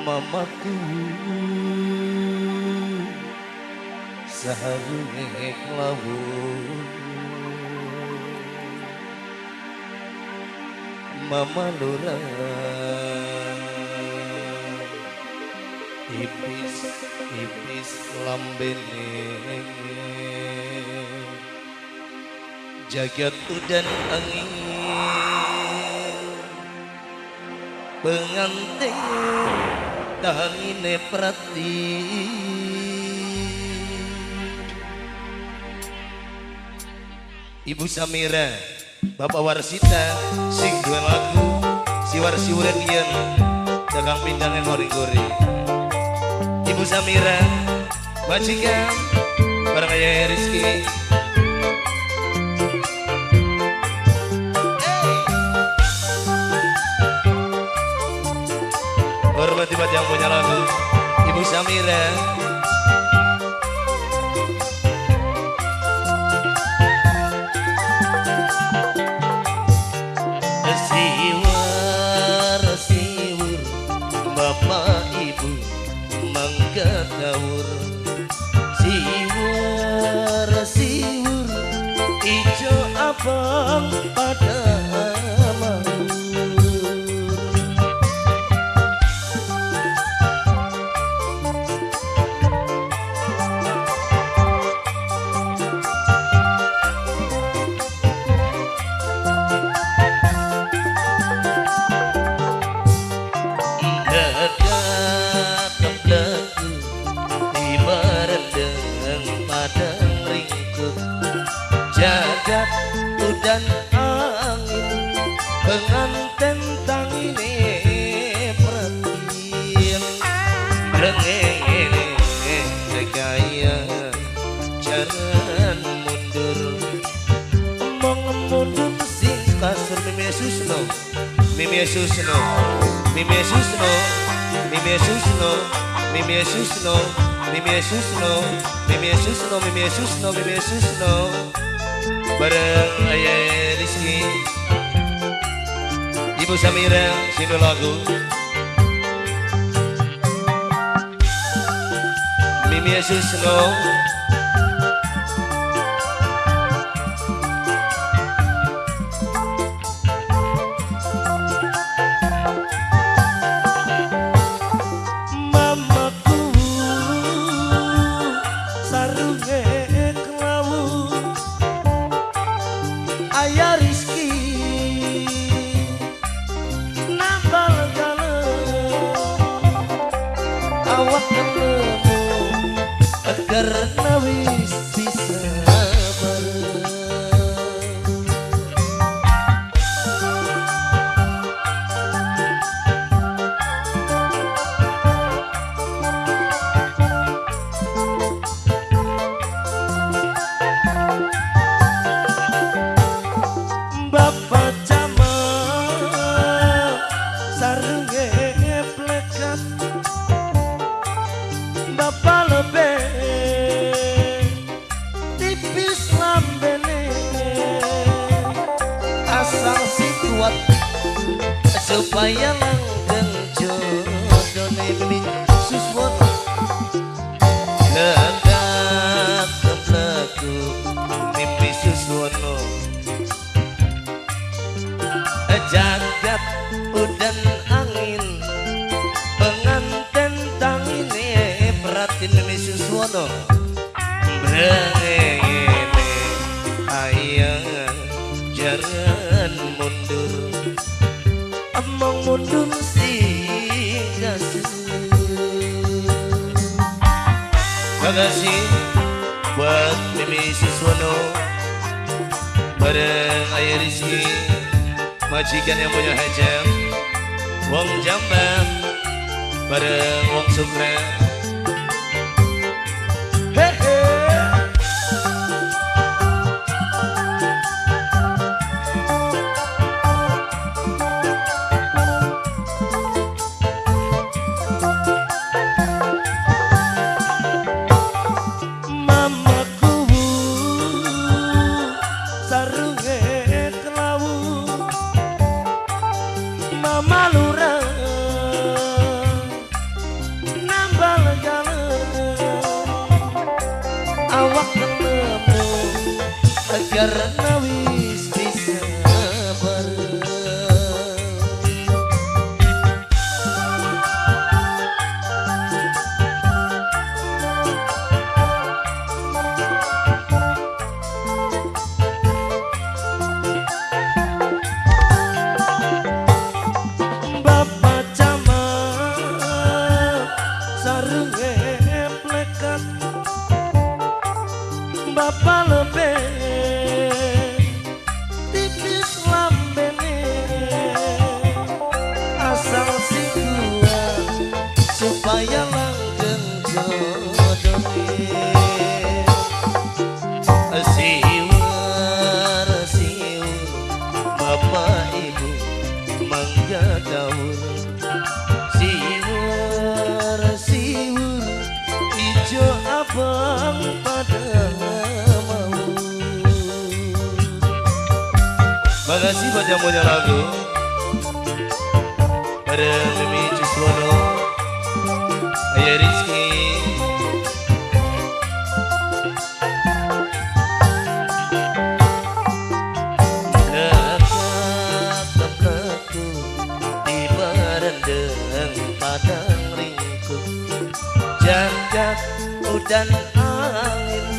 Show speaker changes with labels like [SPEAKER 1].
[SPEAKER 1] mamaku saharunge klawuh mama lora ipis lambene jagat udan angin pengantin tangine prati Ibu Samira Bapak Warsita sing duwe lagu si warsi urip yen dagang pindangan goring-goring Ibu Samira majikan bareng Ayah Rizky hormati buat yang punya lagu Ibu Samira siwar Bapak Ibu mangga dawur siwar ijo abang pada jagat udan angin penganten tangine perhatian rengenge gaya jalan mundur omong mundur sing kasur Mimi Susno Mimi Susno Mimi Susno Mimi Susno Mimi Susno Mimi Susno Mimi Susno Mimi Susno Mimi Susno bareng Ayah Rizky Ibu Samira sini lagu Mimi Susno mamaku sarunge Ayah Rizky nambal galem awak ketemu karena wis bisa bareng Bapak Jamal sarunge plekat Bapak lebih tipis lambene asal si kuat supaya langgeng jodohne Mimi Suswono ledak kempleku Mimi Suswono jagat udan angin penganten tangine perhatiin Mimi Suswono brengene ayah jalan mundur emang mundur sing kasih makasih buat Mimi Suswono bareng Ayah Rizky majikan yang punya hajam wong Jamban bareng wong Sukra mamaku sarunge mama lurah bapak ibu mangga dawur. Siwur siwur ijo abang pada mau. Makasih buat jamunya lagu bareng Mimi Juswono, Ayah Rizky. Lekat-lekatku di barendeng padang ringkuk, jagat udan angin